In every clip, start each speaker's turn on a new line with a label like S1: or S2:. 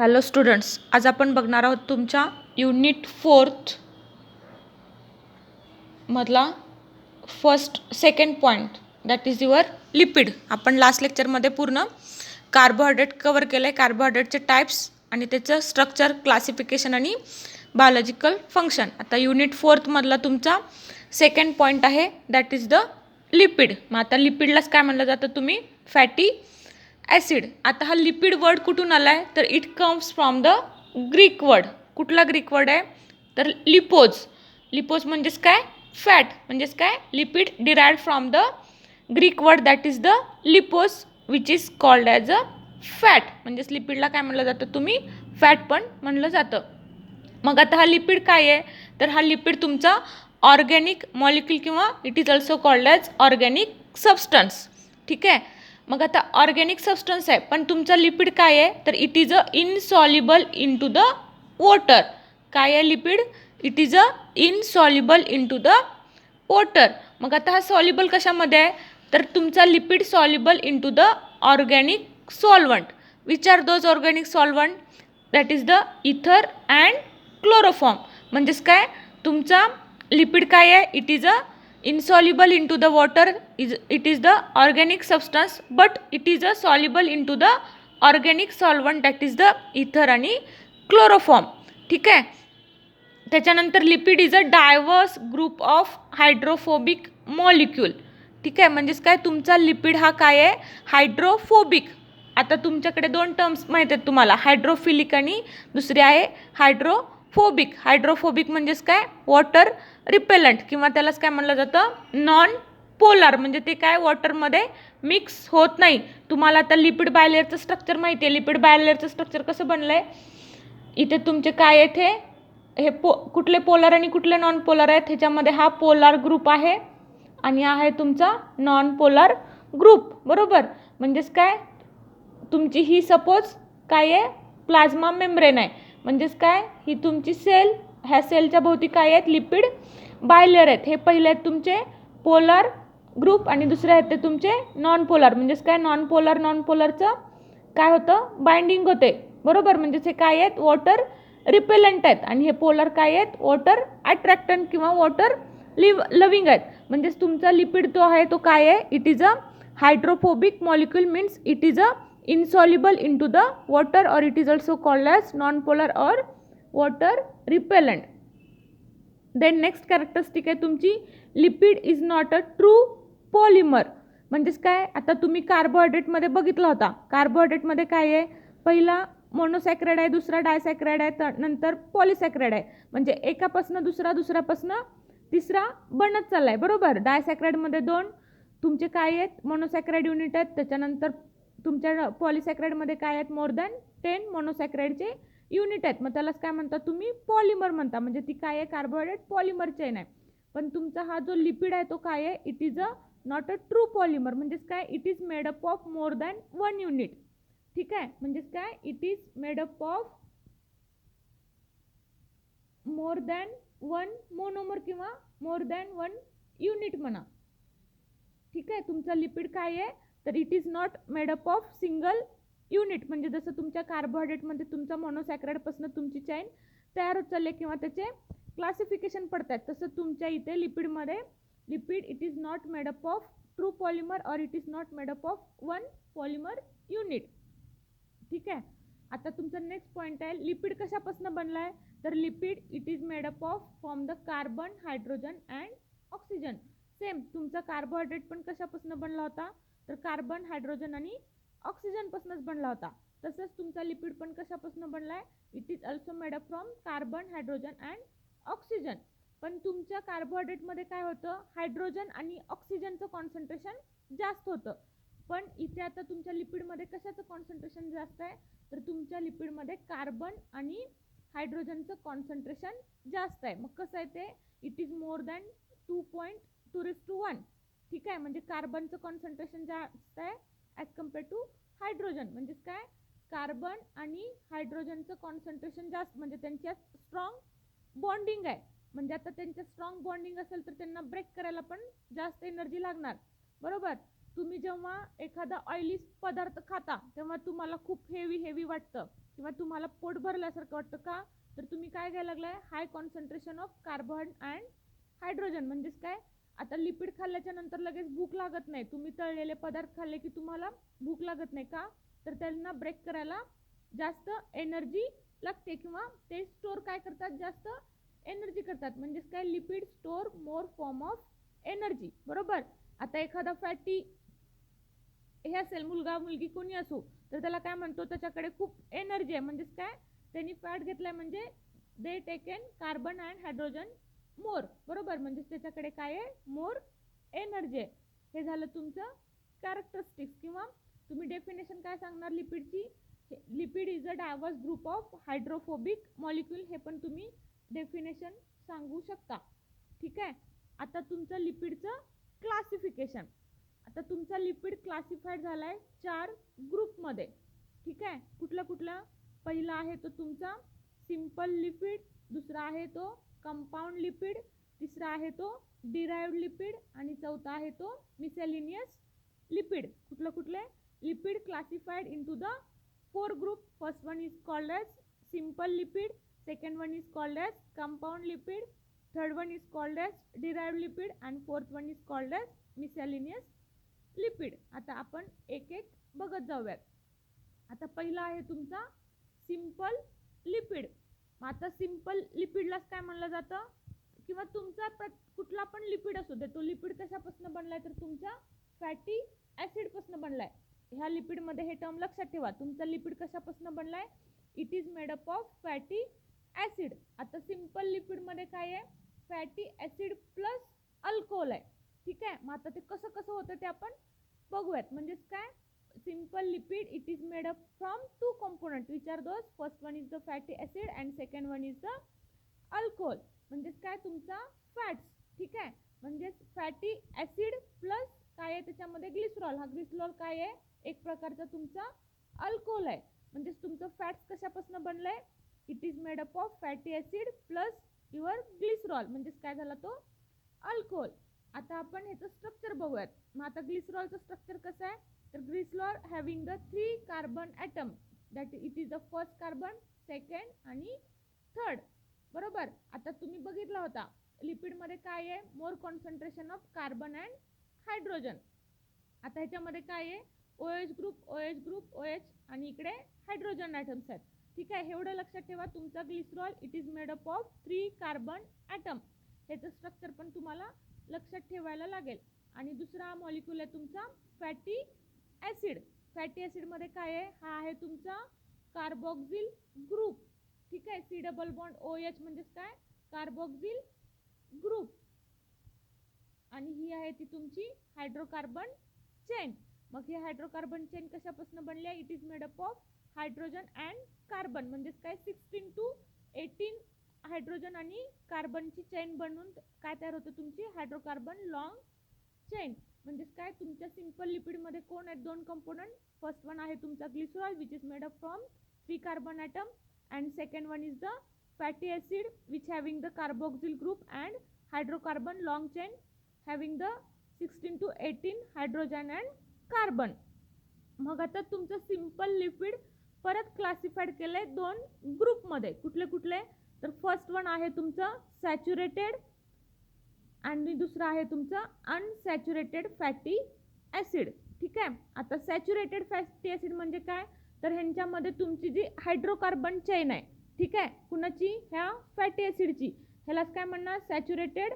S1: Hello students, आज आपण बघणार आहोत तुमच्या युनिट 4th मधला second point, that is your lipid. आपण लास्ट लेक्चरमध्ये पूर्ण कार्बोहायड्रेट कवर केलं आहे, कार्बोहायड्रेटचे टाईप्स आणि त्याचं स्ट्रक्चर, क्लासिफिकेशन आणि बायोलॉजिकल फंक्शन. आता युनिट 4th मधला तुमचा सेकंड पॉईंट आहे, दॅट इज द लिपिड. मग आता लिपिडलाच काय म्हणलं जातं तुम्ही? Fatty acid. आता हा लिपिड वर्ड कुठून आला आहे? तर it comes from the Greek word. कुठला ग्रीक वर्ड आहे? तर लिपोज. लिपोज म्हणजेच काय? फॅट. म्हणजेच काय? Lipid derived from the Greek word that is the lipos which is called as a fat. म्हणजेच लिपिडला काय म्हणलं जातं तुम्ही? फॅट पण म्हणलं जातं. मग आता हा लिपिड काय आहे? तर हा लिपिड तुमचा ऑर्गॅनिक मॉलिक्यूल किंवा it is also called as organic substance. ठीक आहे. मग आता ऑर्गॅनिक सबस्टन्स आहे, पण तुमचा लिपिड काय आहे? तर it is a insoluble in to the water. काय आहे lipid? It is a insoluble in to the water. मग आता हा सॉल्युबल कशामध्ये आहे? तर तुमचा lipid soluble in to the organic solvent. Which are those organic solvent? That is the ether and chloroform. म्हणजेच काय? तुमचा लिपिड काय आहे? It is a insoluble into the water. It is the organic substance, but it is a soluble into the organic solvent that is the ether आणि chloroform. ठीक आहे. त्याच्यानंतर lipid is a diverse group of hydrophobic molecule. ठीक आहे. म्हणजेच काय? तुमचा lipid हा काय आहे? हायड्रोफोबिक. आता तुमच्याकडे दोन टर्म्स माहीत आहेत तुम्हाला, हायड्रोफिलिक आणि दुसरी आहे हायड्रोफोबिक. हायड्रोफोबिक म्हणजेच काय? वॉटर रिपेलंट किंवा त्यालाच काय म्हणलं जातं? Non polar. म्हणजे ते काय? वॉटरमध्ये मिक्स होत नाही. तुम्हाला आता लिपिड बायलेअरचं स्ट्रक्चर माहिती आहे. लिपिड बायलेअरचं स्ट्रक्चर कसं बनलं आहे? इथे तुमचे काय येथे हे कुठले पोलार आणि कुठले नॉन पोलार आहेत? ह्याच्यामध्ये हा पोलार ग्रुप आहे आणि हा आहे तुमचा नॉन पोलार ग्रुप. बरोबर. म्हणजेच काय? तुमची ही सपोज काय आहे? प्लाझ्मा मेम्ब्रेन आहे. म्हणजेच काय? ही तुमची सेल. ह्या सेलच्या भोवती काय आहेत? लिपिड बायलेअर आहेत. हे पहिले आहेत तुमचे पोलार ग्रुप आणि दुसरे आहेत ते तुमचे नॉन पोलार. म्हणजेच काय? नॉन पोलारचं काय होतं? बाइंडिंग होते. बरोबर. म्हणजेच हे काय आहेत? वॉटर रिपेलंट आहेत आणि हे पोलार काय आहेत? वॉटर अट्रॅक्टंट किंवा वॉटर लविंग आहेत. म्हणजेच तुमचा लिपिड जो आहे तो काय आहे? It is a hydrophobic molecule. Means it is a insoluble into the water, or it is also called as non-polar or water repellent. Then next characteristic आहे तुमची, lipid is not a true polymer. म्हणजेच काय? आता तुम्ही कार्बोहायड्रेटमध्ये बघितला होता. कार्बोहायड्रेटमध्ये काय आहे? पहिला मोनोसॅक्राइड आहे, दुसरा डायसॅक्राइड आहे, नंतर पॉलिसॅक्राइड आहे. म्हणजे एकापासून दुसरा, दुसऱ्यापासून तिसरा बनत चाललाय. बरोबर. डायसॅक्राइडमध्ये दोन तुमचे काय आहेत? मोनोसॅक्राइड युनिट आहेत. त्याच्यानंतर तुमच्या पॉलिसॅक्राइडमध्ये काय आहेत? मोर दॅन 10 मोनोसॅक्राइडचे युनिट आहेत. मग त्यालाच काय म्हणता तुम्ही? पॉलिमर म्हणता. म्हणजे ती काय आहे? कार्बोहायड्रेट पॉलिमर चेन आहे. पण तुमचा हा जो लिपिड आहे तो काय आहे? It is a not a true polymer. म्हणजेच काय? It is made up of more than 1 unit. ठीक आहे. म्हणजेच काय? It is made up of more than 1 monomer किंवा मोर दॅन 1 युनिट म्हणा. ठीक आहे. तुमचा लिपिड काय आहे? तर it is not made up of single unit. म्हणजे जसं तुमच्या कार्बोहायड्रेटमध्ये तुमचा मोनोसॅक्राइडपासून तुमची चैन तयार होत चालली किंवा त्याचे क्लासिफिकेशन पडतात, तसं तुमच्या इथे लिपिडमध्ये lipid it is not made up of true polymer और it is not made up of 1 polymer unit. ठीक आहे. आता तुमचा नेक्स्ट पॉईंट आहे, लिपिड कशापासून बनला आहे? तर lipid it is made up of from the carbon, hydrogen and oxygen. Same तुमचा कार्बोहायड्रेट पण कशापासून बनला होता? तर कार्बन, हायड्रोजन आणि ऑक्सिजनपासूनच बनला होता. तसंच तुमचा लिपिड पण कशापासून बनला आहे? It is also made up from carbon, hydrogen and oxygen. पण तुमच्या कार्बोहायड्रेटमध्ये काय होतं? हायड्रोजन आणि ऑक्सिजनचं कॉन्सन्ट्रेशन जास्त होतं. पण इथे आता तुमच्या लिपिडमध्ये कशाचं कॉन्सन्ट्रेशन जास्त आहे? तर तुमच्या लिपिडमध्ये कार्बन आणि हायड्रोजनचं कॉन्सन्ट्रेशन जास्त आहे. मग कसं आहे ते? It is more than 2.2:1. ठीक आहे. म्हणजे कार्बनचं कॉन्सन्ट्रेशन जास्त आहे ॲज कम्पेअर टू हायड्रोजन. म्हणजेच काय? कार्बन आणि हायड्रोजनचं कॉन्सन्ट्रेशन जास्त, म्हणजे त्यांच्यात स्ट्रॉंग बॉन्डिंग आहे. म्हणजे आता त्यांच्यात स्ट्रॉंग बॉन्डिंग असेल तर त्यांना ब्रेक करायला पण जास्त एनर्जी लागणार. बरोबर. तुम्ही जेव्हा एखादा ऑइली पदार्थ खाता तेव्हा तुम्हाला खूप हेवी वाटतं किंवा तुम्हाला पोट भरल्यासारखं वाटतं का, तर तुम्ही काय घ्यायला लागलाय, high concentration of carbon and hydrogen. म्हणजेच काय, आता लिपिड खाल्ल्याच्या नंतर लगेच भूक लागत नाही. तुम्ही तळलेले पदार्थ खाल्ले की तुम्हाला भूक लागत नाही का, तर त्यांना ब्रेक करायला जास्त एनर्जी लागते किंवा ते स्टोअर काय करतात, जास्त एनर्जी करतात. म्हणजेच काय, lipid store more form of energy. बरोबर. आता एखादा फॅटी हे असेल, मुलगा मुलगी कोणी असो, तर त्याला काय म्हणतो, त्याच्याकडे खूप एनर्जी आहे. म्हणजेच काय, त्यांनी फॅट घेतलाय म्हणजे they taken carbon and hydrogen more. बरोबर. म्हणजेच त्याच्याकडे काय आहे, मोर एनर्जी आहे. हे झालं तुमचं कॅरेक्टरिस्टिक्स किंवा तुम्ही डेफिनेशन काय सांगणार लिपिडची. Lipid is a diverse group of hydrophobic molecule. हे पण तुम्ही डेफिनेशन सांगू शकता. ठीक आहे. आता तुमचं लिपिडचं क्लासिफिकेशन. आता तुमचा लिपिड क्लासिफाईड झालाय 4 ग्रुपमध्ये. ठीक आहे. कुठला कुठला, पहिला आहे तो तुमचा सिंपल लिपिड, दुसरा आहे तो कंपाऊंड लिपिड, तिसरा आहे तो डिराइव्ड लिपिड आणि चौथा आहे तो मिसेलिनियस लिपिड. कुठले lipid classified into the 4 group. First one is called as simple lipid, second one is called as compound lipid, third one is called as derived lipid and fourth one is called as miscellaneous lipid. आता आपण एक एक बघत जाऊयात. आता पहिला आहे तुमचा सिंपल लिपिड. आता सिंपल लिपिडलाच काय म्हणलं जातं, किंवा तुमचा कुठला पण लिपिड असू दे, तो लिपिड कशापासून बनलाय, तर तुमच्या फॅटी ऍसिड पासून बनलाय. ह्या लिपिड मध्ये हे टर्म लक्षात ठेवा, तुमचा लिपिड कशापासून बनलाय, it is made up of fatty acid. आता सिंपल लिपिड मध्ये काय आहे, फॅटी ऍसिड प्लस अल्कोहोल आहे. ठीक आहे. मग आता ते कसं कसं होतं ते आपण बघूयात. म्हणजेच काय, simple lipid, it is made up from 2 components, which are those, first one is the fatty acid and second one is the alcohol. म्हणजेच काय, तुमचा फॅट्स. ठीक आहे. म्हणजेच फॅटी ऍसिड प्लस काय आहे त्याच्यामध्ये, ग्लिसरॉल. हा ग्लिसरॉल काय आहे, एक प्रकारचा तुमचा अल्कोहोल आहे. म्हणजेच तुमचं फॅट्स कशापासून बनलंय, it is made up of fatty acid plus your glycerol. म्हणजेच काय झाला तो अल्कोहोल. आता आपण ह्याचं स्ट्रक्चर बघूयात. मग आता ग्लिसरॉलचं स्ट्रक्चर कसं आहे, तर glycerol having the 3 carbon atom, that it is the first carbon, second आणि थर्ड. बरोबर. आता तुम्ही बघितला होता लिपिडमध्ये काय आहे, more concentration of carbon and hydrogen. आता ह्याच्यामध्ये काय आहे, OH group, OH group, OH आणि इकडे हायड्रोजन ॲटम्स आहेत. ठीक आहे. एवढं लक्षात ठेवा, तुमचा glycerol it is made up of 3 carbon atom. ह्याचं स्ट्रक्चर पण तुम्हाला लक्षात ठेवायला लागेल. आणि दुसरा मॉलिक्यूल आहे तुमचा फॅटी ऍसिड. फॅटी ऍसिड मध्ये काय आहे, हा आहे तुमचा कार्बोक्सिल ग्रुप. ठीक आहे. C डबल बॉन्ड OH म्हणजेच काय, कार्बोक्सिल ग्रुप. आणि ही आहे ती तुमची हायड्रोकार्बन चेन. मग ही हायड्रोकार्बन चेन कशापासून बनली आहे, it is made up of hydrogen and carbon. म्हणजेच काय, 16 to 18 हायड्रोजन आणि कार्बनची चेन बनून काय तयार होतं, तुमची हायड्रोकार्बन लॉंग चेन. म्हणजेच काय, तुमच्या सिंपल लिपिड मध्ये कोण आहेत, 2 कंपोनंट. फर्स्ट वन आहे तुमचा glycerol which is made up from 3 carbon atom and second one is the fatty acid which having the carboxyl group and hydrocarbon long chain having the 16 to 18 hydrogen and carbon. मग आता तुमचं simple lipid परत classified केलंय 2 ग्रुपमध्ये. कुठले कुठले, तर first one आहे तुमचं सॅच्युरेटेड आणि दुसरा आहे तुमचा अनसॅच्युरेटेड फॅटी ऍसिड. ठीक आहे. आता सॅच्युरेटेड फॅटी ऍसिड म्हणजे काय, तर ह्यांच्यामध्ये तुमची जी हायड्रोकार्बन चेन आहे, ठीक आहे, कुणाची, ह्या फॅटी ऍसिडची, ह्यालाच काय म्हणणार, सॅच्युरेटेड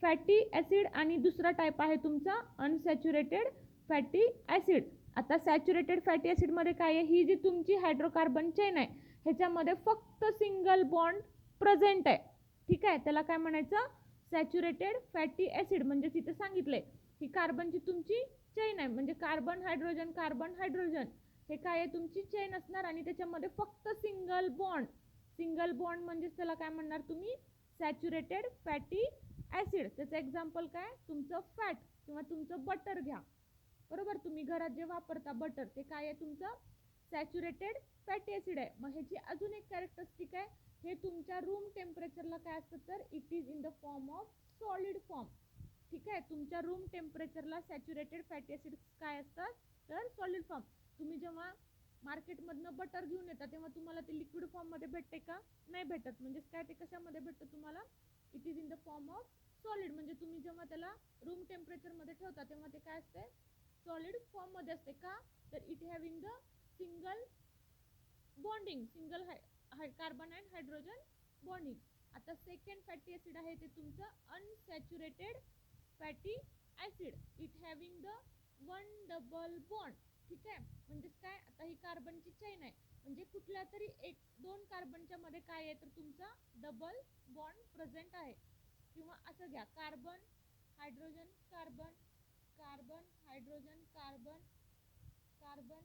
S1: फॅटी ऍसिड. आणि दुसरा टाईप आहे तुमचा अनसॅच्युरेटेड फॅटी ऍसिड. आता सॅच्युरेटेड फॅटी ऍसिड मध्ये काय आहे, ही जी तुमची हायड्रोकार्बन चेन आहे ह्याच्यामध्ये फक्त सिंगल बॉन्ड प्रेझेंट आहे. ठीक आहे. त्याला काय म्हणायचं, सॅच्युरेटेड फॅटी ऍसिड. म्हणजे तिथे सांगितलंय ही कार्बनची तुमची चेन आहे, म्हणजे कार्बन हायड्रोजन कार्बन हायड्रोजन हे काय आहे, तुमची चेन असणार आणि त्याच्यामध्ये फक्त सिंगल बॉन्ड. सिंगल बॉन्ड म्हणजे त्याला काय म्हणणार तुम्ही, सॅच्युरेटेड फॅटी ऍसिड. त्याचं एक्झाम्पल काय, तुमचं फॅट किंवा तुमचं बटर घ्या. बरोबर. तुम्ही घरात जे वापरता बटर, ते काय आहे तुमचं सॅच्युरेटेड फॅटी ऍसिड आहे. मग ह्याची अजून एक कॅरेक्टरिस्टिक आहे, हे तुमच्या रूम टेम्परेचरला काय असतं, तर it is in the form of solid form. ठीक आहे. तुमच्या रूम टेम्परेचरला सॅच्युरेटेड फॅटी ऍसिड काय असतात, तर सॉलिड फॉर्म. तुम्ही जेव्हा मार्केटमधनं बटर घेऊन येतात तेव्हा तुम्हाला ते लिक्विड फॉर्ममध्ये भेटते का? नाही भेटत. म्हणजेच काय ते कशामध्ये भेटतं तुम्हाला? It is in the form of solid. म्हणजे तुम्ही जेव्हा त्याला रूम टेम्परेचरमध्ये ठेवता तेव्हा ते काय असते? सॉलिड फॉर्ममध्ये असते. का? तर it having the single bonding, single carbon and hydrogen bonding. आता सेकंड फॅटी ॲसिड आहे ते तुमचं unsaturated fatty acid. It having the one double bond. ठीक आहे. म्हणजेच काय? आता ही कार्बनची चेन आहे. म्हणजे कुठल्या तरी एक दोन कार्बनच्या मध्ये काय आहे तर तुमचा डबल बॉन्ड प्रेझेंट आहे. किंवा असं घ्या, carbon hydrogen carbon, carbon hydrogen carbon, carbon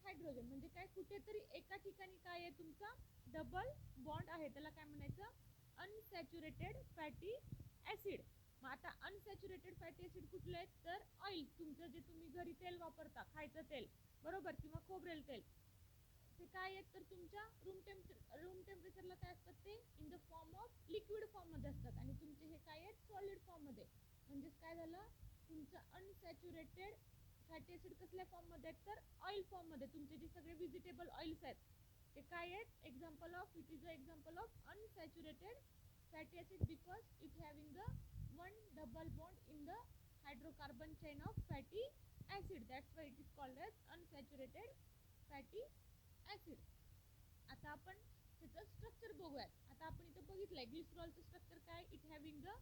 S1: hydrogen. म्हणजे काय? कुठेतरी एका ठिकाणी काय आहे तुमचा डबल बॉन्ड आहे. त्याला काय म्हणायचं? Unsaturated fatty acid. मग आता अनसॅच्युरेटेड फॅटी ॲसिड कुठले आहेत? तर ऑइल. तुमचं जे तुम्ही घरी तेल वापरता, खायचं तेल, बरोबर, किंवा खोबरेल तेल, ते काय आहेत तर तुमच्या रूम टेम्परेचरला काय असतात ते? In the form of liquid फॉर्ममध्ये असतात. आणि तुमचे हे काय आहेत? सॉलिड फॉर्ममध्ये. म्हणजेच काय झालं? तुमचं अनसॅच्युरेटेड फॅटी ॲसिड कसल्या फॉर्ममध्ये आहेत तर ऑइल फॉर्ममध्ये. तुमचे जे सगळे व्हेजिटेबल ऑइल्स आहेत ते काय आहेत? Example of, it is a example of unsaturated fatty acid because it having the one double bond in the hydrocarbon chain of fatty acid. That's why it is called as unsaturated fatty acid. आता आपण त्याचं structure बघूयात. आता आपण इथं बघितलंय ग्लिसरॉलचं structure काय? It having the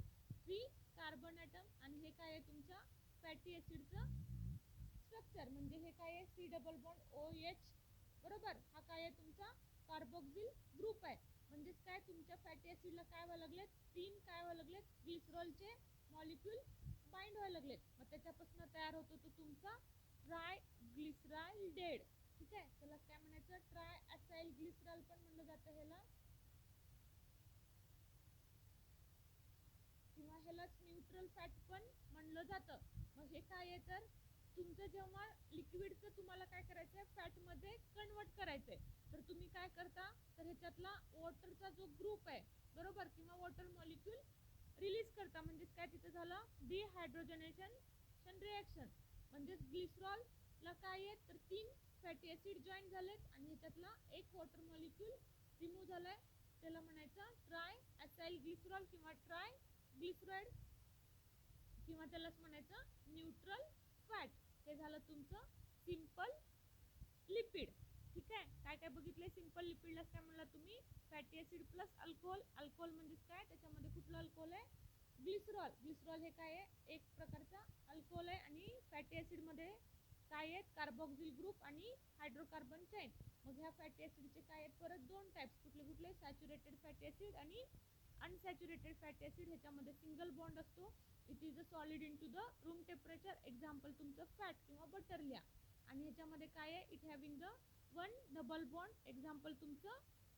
S1: 3 carbon atom. आणि हे काय आहे तुमच्या फॅटी ॲसिडचं स्ट्रक्चर. म्हणजे हे काय आहे? सी डबल बॉन्ड OH, बरोबर. हा काय आहे तुमचा? कार्बोक्सिल ग्रुप आहे. म्हणजेच काय? तुमच्या फॅटी ॲसिडला काय व्हायला लागलेत? 3 काय व्हायला लागलेत? ग्लिसरॉलचे मॉलिक्यूल बाइंड व्हायला लागलेत. मग त्याच्यापासून तयार होतो तो तुमचा ट्रायग्लिसराइडेड. ठीक आहे. त्याला काय म्हणायचं? ट्राय असाइल ग्लिसरॉल पण म्हणलं जातं ह्याला, किंवा ह्यालाच न्यूट्रल फॅट पण म्हणलं जातं. मग हे काय आहे तर तुमचं जेव्हा लिक्विडचं तुम्हाला काय करायचंय? फॅटमध्ये कन्वर्ट करायचंय. तर तुम्ही काय करता तर ह्याच्यातला वॉटरचा जो ग्रुप आहे, बरोबर, किंवा वॉटर मॉलिक्यूल रिलीज करता. म्हणजेच काय तिथं झालं? Dehydrogenation reaction. म्हणजेच ग्लिसरॉलला काय आहे तर 3 फॅटी ॲसिड जॉईन झालेत आणि ह्याच्यातला एक वॉटर मॉलिक्यूल रिमूव्ह झालाय. त्याला म्हणायचं ट्राय असाइल ग्लिसरॉल किंवा ट्राय ग्लिसराइड, किंवा त्यालाच म्हणायचं न्यूट्रल फॅट. हे झालं तुमचं सिंपल लिपिड. ठीक आहे. काय काय बघितलंय? सिंपल लिपिडला काय म्हणला तुम्ही? Fatty acid plus alcohol. Alcohol म्हणजेच काय? त्याच्यामध्ये कुठलं अल्कोहोल आहे? ग्लिसरॉल. ग्लिसरॉल हे काय आहे? एक प्रकारचा अल्कोहोल आहे. आणि फॅटी ॲसिडमध्ये काय आहेत? कार्बोक्सिल ग्रुप आणि हायड्रोकार्बन चेन. मग ह्या फॅटी ॲसिडचे काय आहेत परत? 2 टाइप्स. कुठले कुठले? सॅच्युरेटेड फॅटी ॲसिड आणि अनसॅच्युरेटेड फॅटी ॲसिड. ह्याच्यामध्ये सिंगल बॉन्ड असतो. It is a solid in to the room temperature. Example तुमचं फॅट किंवा बटर लिहा. आणि ह्याच्यामध्ये काय आहे? It having the one double bond. Example तुमचं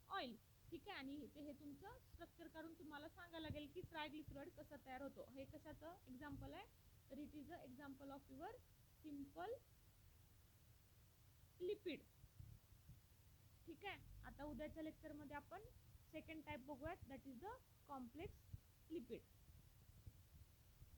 S1: ऑइल. ठीक आहे. आणि हे तुमचं स्ट्रक्चर काढून तुम्हाला सांगायला लागेल की ट्रायग्लिसराइड कसा तयार होतो. हे कशाचं एक्झाम्पल आहे तर it is a example of your simple lipid. ठीक आहे. आता उद्याच्या लेक्चरमध्ये आपण सेकंड टाईप बघूयात, that is the complex lipid.